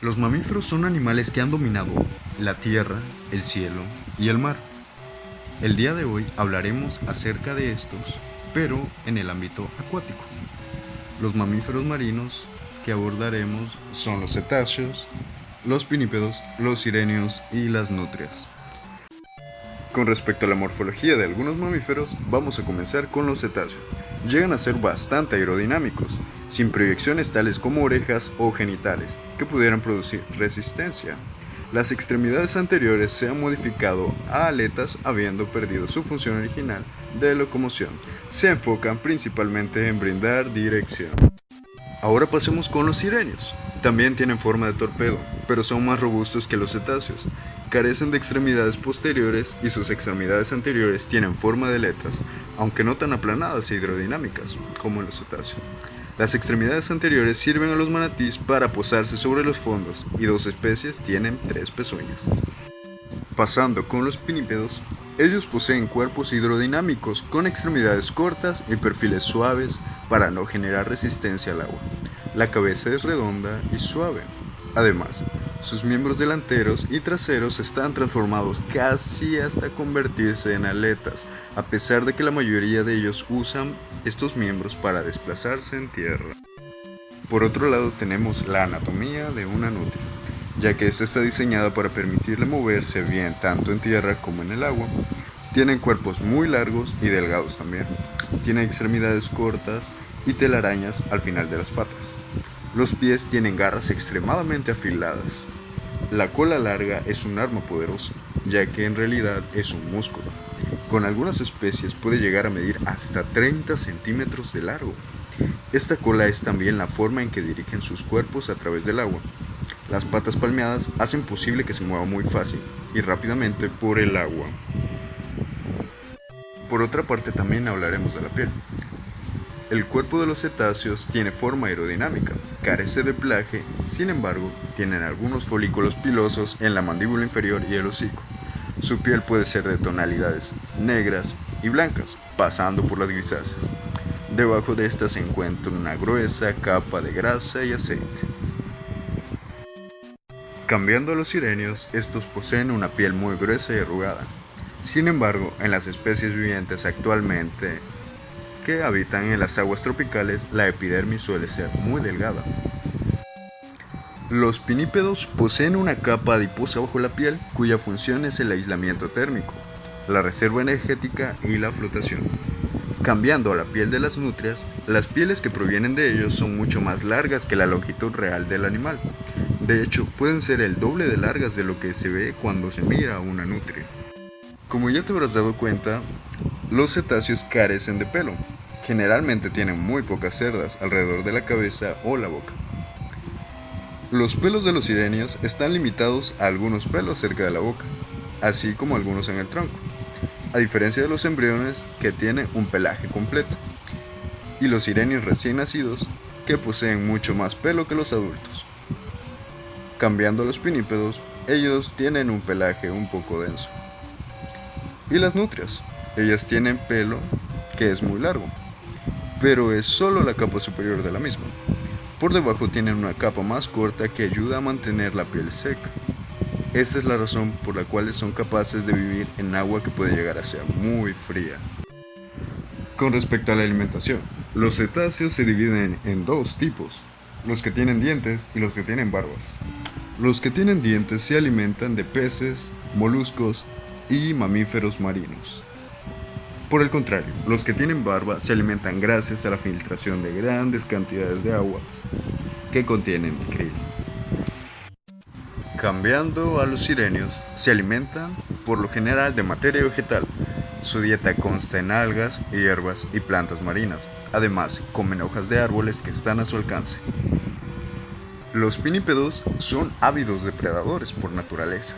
Los mamíferos son animales que han dominado la tierra, el cielo y el mar. El día de hoy hablaremos acerca de estos, pero en el ámbito acuático. Los mamíferos marinos que abordaremos son los cetáceos, los pinípedos, los sirenios y las nutrias. Con respecto a la morfología de algunos mamíferos, vamos a comenzar con los cetáceos. Llegan a ser bastante aerodinámicos, sin proyecciones tales como orejas o genitales, que pudieran producir resistencia. Las extremidades anteriores se han modificado a aletas habiendo perdido su función original de locomoción. Se enfocan principalmente en brindar dirección. Ahora pasemos con los sirenios. También tienen forma de torpedo, pero son más robustos que los cetáceos. Carecen de extremidades posteriores y sus extremidades anteriores tienen forma de aletas, aunque no tan aplanadas e hidrodinámicas como en los cetáceos. Las extremidades anteriores sirven a los manatís para posarse sobre los fondos y dos especies tienen 3 pezuñas. Pasando con los pinípedos, ellos poseen cuerpos hidrodinámicos con extremidades cortas y perfiles suaves para no generar resistencia al agua. La cabeza es redonda y suave. Además, sus miembros delanteros y traseros están transformados casi hasta convertirse en aletas, a pesar de que la mayoría de ellos usan estos miembros para desplazarse en tierra. Por otro lado tenemos la anatomía de una nutria, ya que esta está diseñada para permitirle moverse bien tanto en tierra como en el agua. Tienen cuerpos muy largos y delgados también. Tienen extremidades cortas y telarañas al final de las patas. Los pies tienen garras extremadamente afiladas. La cola larga es un arma poderosa, ya que en realidad es un músculo. Con algunas especies puede llegar a medir hasta 30 centímetros de largo. Esta cola es también la forma en que dirigen sus cuerpos a través del agua. Las patas palmeadas hacen posible que se mueva muy fácil y rápidamente por el agua. Por otra parte también hablaremos de la piel. El cuerpo de los cetáceos tiene forma aerodinámica, carece de pelaje, sin embargo, tienen algunos folículos pilosos en la mandíbula inferior y el hocico. Su piel puede ser de tonalidades negras y blancas, pasando por las grisáceas. Debajo de esta se encuentra una gruesa capa de grasa y aceite. Cambiando a los sirenios, estos poseen una piel muy gruesa y arrugada. Sin embargo, en las especies vivientes actualmente que habitan en las aguas tropicales, la epidermis suele ser muy delgada. Los pinípedos poseen una capa adiposa bajo la piel cuya función es el aislamiento térmico, la reserva energética y la flotación. Cambiando a la piel de las nutrias, las pieles que provienen de ellos son mucho más largas que la longitud real del animal. De hecho, pueden ser el doble de largas de lo que se ve cuando se mira a una nutria. Como ya te habrás dado cuenta, los cetáceos carecen de pelo. Generalmente tienen muy pocas cerdas alrededor de la cabeza o la boca. Los pelos de los sirenios están limitados a algunos pelos cerca de la boca, así como algunos en el tronco, a diferencia de los embriones que tienen un pelaje completo, y los sirenios recién nacidos que poseen mucho más pelo que los adultos. Cambiando a los pinípedos, ellos tienen un pelaje un poco denso. Y las nutrias, ellas tienen pelo que es muy largo, pero es solo la capa superior de la misma. Por debajo tienen una capa más corta que ayuda a mantener la piel seca. Esta es la razón por la cual son capaces de vivir en agua que puede llegar a ser muy fría. Con respecto a la alimentación, los cetáceos se dividen en dos tipos, los que tienen dientes y los que tienen barbas. Los que tienen dientes se alimentan de peces, moluscos y mamíferos marinos. Por el contrario, los que tienen barba se alimentan gracias a la filtración de grandes cantidades de agua que contienen krill. Cambiando a los sirenios, se alimentan por lo general de materia vegetal. Su dieta consta en algas, hierbas y plantas marinas. Además, comen hojas de árboles que están a su alcance. Los pinípedos son ávidos depredadores por naturaleza.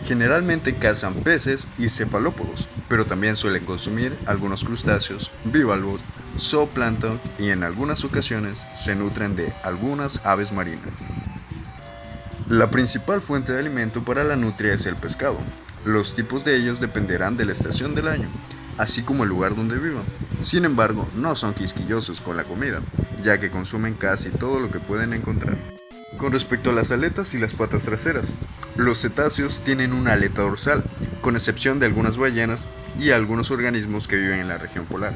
Generalmente cazan peces y cefalópodos, pero también suelen consumir algunos crustáceos, bivalvos, zooplancton y en algunas ocasiones se nutren de algunas aves marinas. La principal fuente de alimento para la nutria es el pescado. Los tipos de ellos dependerán de la estación del año, así como el lugar donde vivan. Sin embargo, no son quisquillosos con la comida, ya que consumen casi todo lo que pueden encontrar. Con respecto a las aletas y las patas traseras, los cetáceos tienen una aleta dorsal, con excepción de algunas ballenas y algunos organismos que viven en la región polar.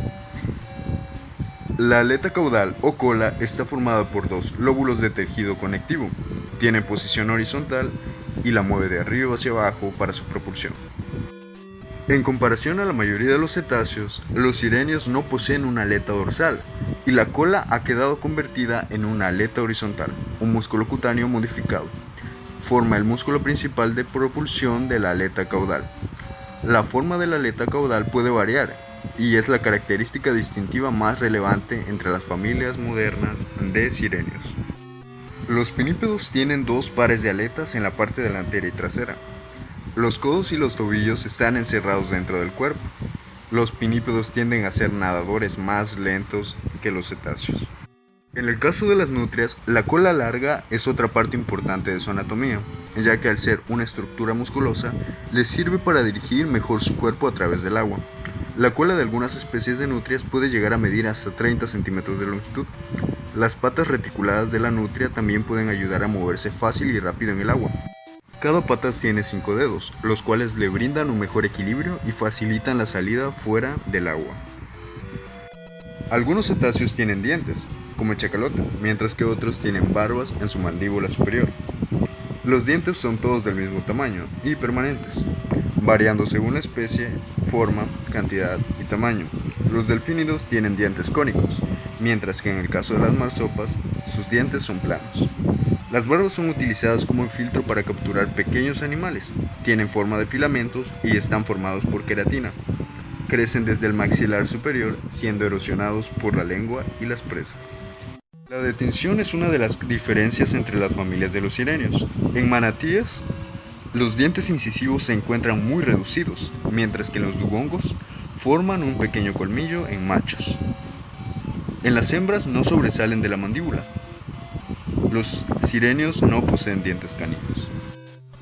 La aleta caudal o cola está formada por dos lóbulos de tejido conectivo, tiene posición horizontal y la mueve de arriba hacia abajo para su propulsión. En comparación a la mayoría de los cetáceos, los sirenios no poseen una aleta dorsal y la cola ha quedado convertida en una aleta horizontal, un músculo cutáneo modificado. Forma el músculo principal de propulsión de la aleta caudal. La forma de la aleta caudal puede variar y es la característica distintiva más relevante entre las familias modernas de sirenios. Los pinípedos tienen dos pares de aletas en la parte delantera y trasera. Los codos y los tobillos están encerrados dentro del cuerpo. Los pinípedos tienden a ser nadadores más lentos que los cetáceos. En el caso de las nutrias, la cola larga es otra parte importante de su anatomía, ya que al ser una estructura musculosa, les sirve para dirigir mejor su cuerpo a través del agua. La cola de algunas especies de nutrias puede llegar a medir hasta 30 centímetros de longitud. Las patas reticuladas de la nutria también pueden ayudar a moverse fácil y rápido en el agua. Cada pata tiene 5 dedos, los cuales le brindan un mejor equilibrio y facilitan la salida fuera del agua. Algunos cetáceos tienen dientes, como el chacalote, mientras que otros tienen barbas en su mandíbula superior. Los dientes son todos del mismo tamaño y permanentes, variando según la especie, forma, cantidad y tamaño. Los delfínidos tienen dientes cónicos, mientras que en el caso de las marsopas, sus dientes son planos. Las barbas son utilizadas como filtro para capturar pequeños animales, tienen forma de filamentos y están formados por queratina. Crecen desde el maxilar superior, siendo erosionados por la lengua y las presas. La dentición es una de las diferencias entre las familias de los sirenios. En manatíes, los dientes incisivos se encuentran muy reducidos, mientras que en los dugongos forman un pequeño colmillo en machos. En las hembras no sobresalen de la mandíbula. Los sirenios no poseen dientes caninos.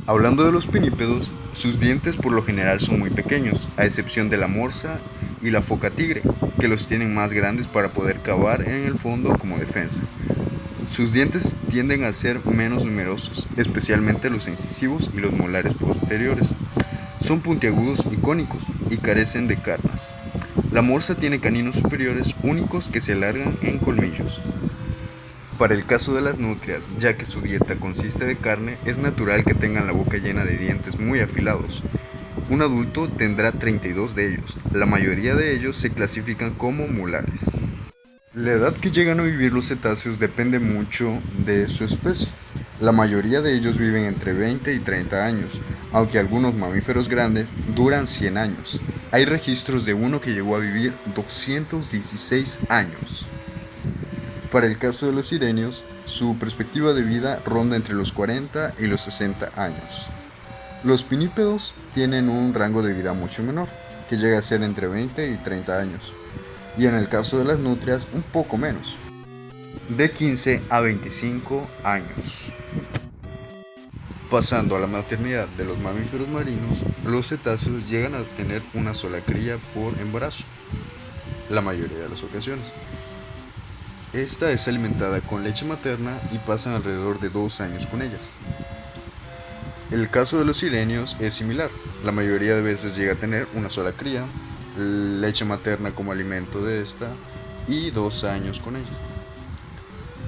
Hablando de los pinípedos, sus dientes por lo general son muy pequeños, a excepción de la morsa y la foca tigre, que los tienen más grandes para poder cavar en el fondo como defensa. Sus dientes tienden a ser menos numerosos, especialmente los incisivos y los molares posteriores. Son puntiagudos y cónicos y carecen de carnas. La morsa tiene caninos superiores únicos que se alargan en colmillos. Para el caso de las nutrias, ya que su dieta consiste de carne, es natural que tengan la boca llena de dientes muy afilados. Un adulto tendrá 32 de ellos, la mayoría de ellos se clasifican como molares. La edad que llegan a vivir los cetáceos depende mucho de su especie. La mayoría de ellos viven entre 20 y 30 años, aunque algunos mamíferos grandes duran 100 años. Hay registros de uno que llegó a vivir 216 años. Para el caso de los sirenios, su perspectiva de vida ronda entre los 40 y los 60 años. Los pinípedos tienen un rango de vida mucho menor, que llega a ser entre 20 y 30 años, y en el caso de las nutrias un poco menos, de 15 a 25 años. Pasando a la maternidad de los mamíferos marinos, los cetáceos llegan a tener una sola cría por embarazo, la mayoría de las ocasiones. Esta es alimentada con leche materna y pasan alrededor de 2 años con ellas. El caso de los sirenios es similar, la mayoría de veces llega a tener una sola cría, leche materna como alimento de esta y 2 años con ellas.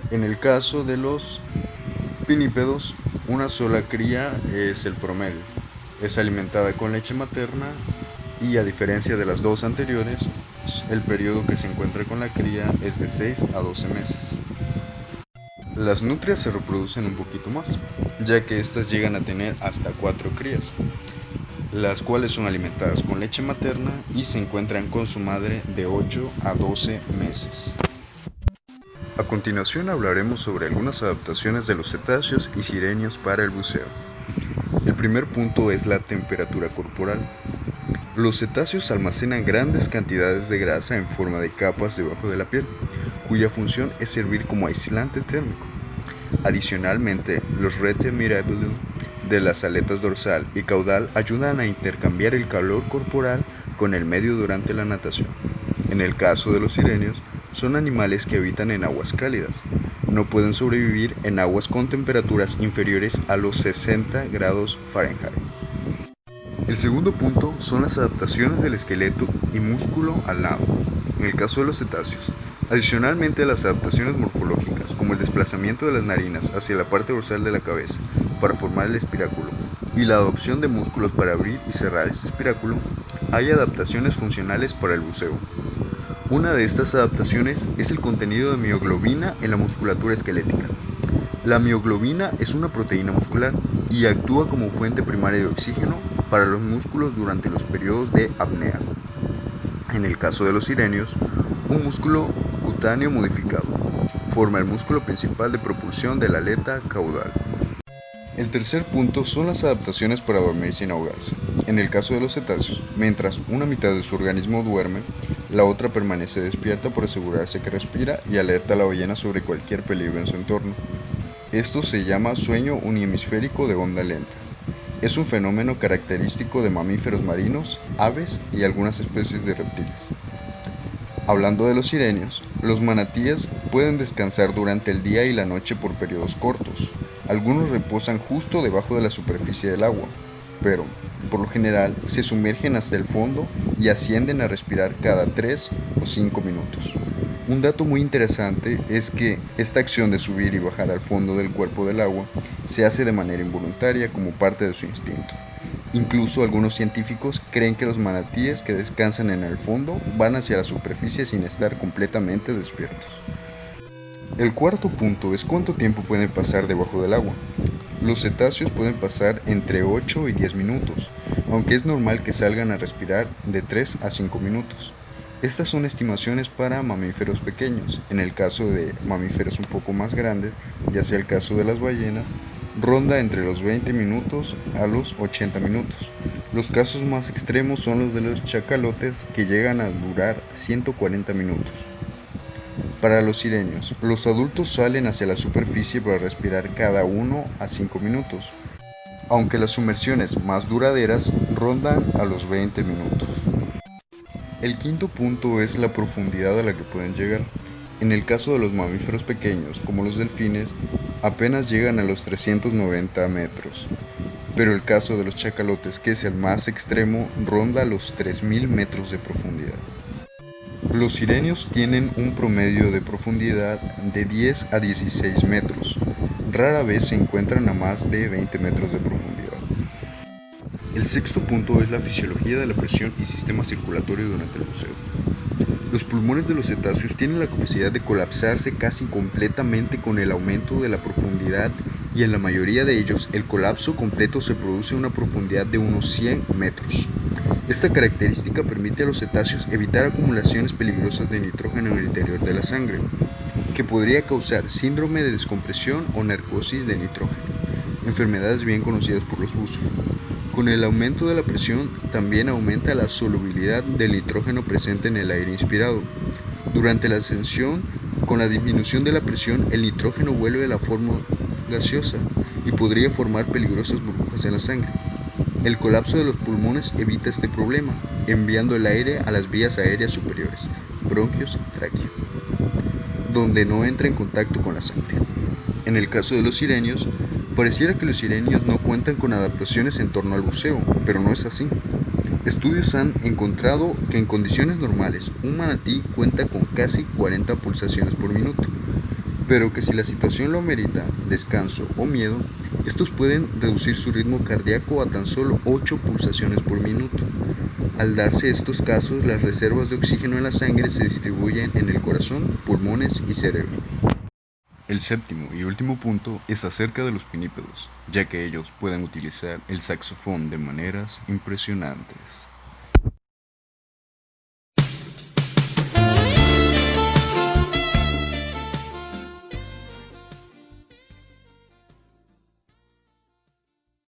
En el caso de los pinípedos, una sola cría es el promedio, es alimentada con leche materna y a diferencia de las dos anteriores, el periodo que se encuentra con la cría es de 6 a 12 meses. Las nutrias se reproducen un poquito más, ya que estas llegan a tener hasta 4 crías, las cuales son alimentadas con leche materna y se encuentran con su madre de 8 a 12 meses. A continuación hablaremos sobre algunas adaptaciones de los cetáceos y sirenios para el buceo. El primer punto es la temperatura corporal. Los cetáceos almacenan grandes cantidades de grasa en forma de capas debajo de la piel, cuya función es servir como aislante térmico. Adicionalmente, los rete mirabilis de las aletas dorsal y caudal ayudan a intercambiar el calor corporal con el medio durante la natación. En el caso de los sirenios, son animales que habitan en aguas cálidas. no pueden sobrevivir en aguas con temperaturas inferiores a los 60 grados Fahrenheit. El segundo punto son las adaptaciones del esqueleto y músculo al nado, en el caso de los cetáceos. Adicionalmente a las adaptaciones morfológicas, como el desplazamiento de las narinas hacia la parte dorsal de la cabeza para formar el espiráculo y la adopción de músculos para abrir y cerrar este espiráculo, hay adaptaciones funcionales para el buceo. Una de estas adaptaciones es el contenido de mioglobina en la musculatura esquelética. La mioglobina es una proteína muscular y actúa como fuente primaria de oxígeno para los músculos durante los periodos de apnea. En el caso de los sirenios, un músculo cutáneo modificado forma el músculo principal de propulsión de la aleta caudal. El tercer punto son las adaptaciones para dormir sin ahogarse. En el caso de los cetáceos, mientras una mitad de su organismo duerme, la otra permanece despierta por asegurarse que respira y alerta a la ballena sobre cualquier peligro en su entorno. Esto se llama sueño unihemisférico de onda lenta. Es un fenómeno característico de mamíferos marinos, aves y algunas especies de reptiles. Hablando de los sirenios, los manatíes pueden descansar durante el día y la noche por periodos cortos. Algunos reposan justo debajo de la superficie del agua, pero, por lo general, se sumergen hasta el fondo y ascienden a respirar cada 3 o 5 minutos. Un dato muy interesante es que esta acción de subir y bajar al fondo del cuerpo del agua se hace de manera involuntaria como parte de su instinto. Incluso algunos científicos creen que los manatíes que descansan en el fondo van hacia la superficie sin estar completamente despiertos. El cuarto punto es cuánto tiempo pueden pasar debajo del agua. Los cetáceos pueden pasar entre 8 y 10 minutos, aunque es normal que salgan a respirar de 3 a 5 minutos. Estas son estimaciones para mamíferos pequeños. En el caso de mamíferos un poco más grandes, ya sea el caso de las ballenas, ronda entre los 20 minutos a los 80 minutos. Los casos más extremos son los de los chacalotes, que llegan a durar 140 minutos. Para los sirenios, los adultos salen hacia la superficie para respirar cada 1 a 5 minutos, aunque las sumersiones más duraderas rondan a los 20 minutos. El quinto punto es la profundidad a la que pueden llegar. En el caso de los mamíferos pequeños, como los delfines, apenas llegan a los 390 metros, pero el caso de los chacalotes, que es el más extremo, ronda los 3000 metros de profundidad. Los sirenios tienen un promedio de profundidad de 10 a 16 metros. Rara vez se encuentran a más de 20 metros de profundidad. El sexto punto es la fisiología de la presión y sistema circulatorio durante el buceo. Los pulmones de los cetáceos tienen la capacidad de colapsarse casi completamente con el aumento de la profundidad, y en la mayoría de ellos el colapso completo se produce a una profundidad de unos 100 metros. Esta característica permite a los cetáceos evitar acumulaciones peligrosas de nitrógeno en el interior de la sangre, que podría causar síndrome de descompresión o narcosis de nitrógeno, enfermedades bien conocidas por los buzos. Con el aumento de la presión también aumenta la solubilidad del nitrógeno presente en el aire inspirado. Durante la ascensión, con la disminución de la presión, el nitrógeno vuelve a la forma gaseosa y podría formar peligrosas burbujas en la sangre. El colapso de los pulmones evita este problema, enviando el aire a las vías aéreas superiores, bronquios y tráquea, donde no entra en contacto con la sangre. En el caso de los sirenios, pareciera que los sirenios no cuentan con adaptaciones en torno al buceo, pero no es así. Estudios han encontrado que en condiciones normales un manatí cuenta con casi 40 pulsaciones por minuto, pero que si la situación lo amerita, descanso o miedo, estos pueden reducir su ritmo cardíaco a tan solo 8 pulsaciones por minuto. Al darse estos casos, las reservas de oxígeno en la sangre se distribuyen en el corazón, pulmones y cerebro. El séptimo y último punto es acerca de los pinípedos, ya que ellos pueden utilizar el saxofón de maneras impresionantes.